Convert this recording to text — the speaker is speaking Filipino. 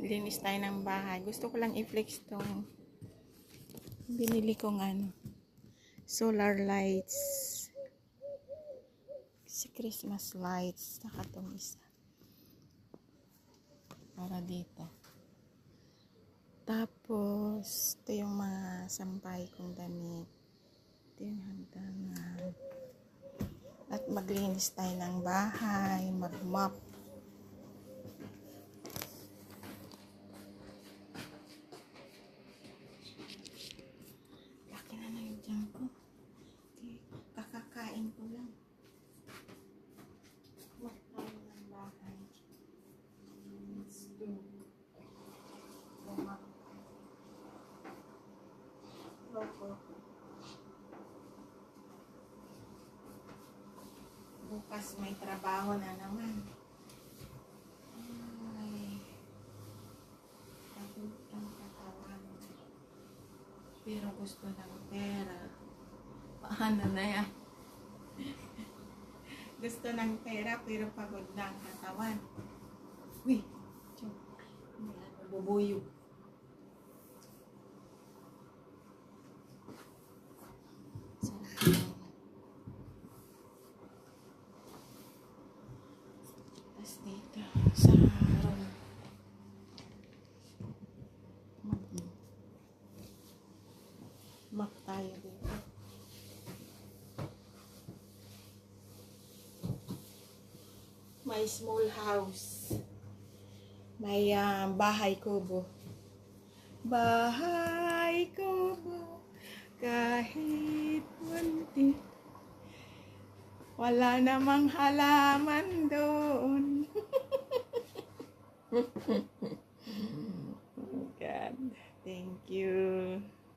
Maglinis tayo ng bahay. Gusto ko lang i-flex tong binili kong solar lights. Si Christmas lights. Saka tong isa. Para dito. Tapos, ito yung mga sampay kong damit. Ito yung hagdanan. At maglinis tayo ng bahay. Mag-mop. Laki na na yung dyan ko. Okay. Kakakain ko lang. Mop tayo ng bahay. Let's do. Mop. Loco. Bukas may trabaho na naman. Ay. Pagod ang katawan. Pero gusto ng pera. Paano na yan? Gusto ng pera pero pagod na ang katawan. Uy! Bubuyo. Tapos dito sa room. Map tayo dito. May small house. May bahay kubo. Bahay kubo. Kahit munti. Wala namang halaman doon. God, thank you.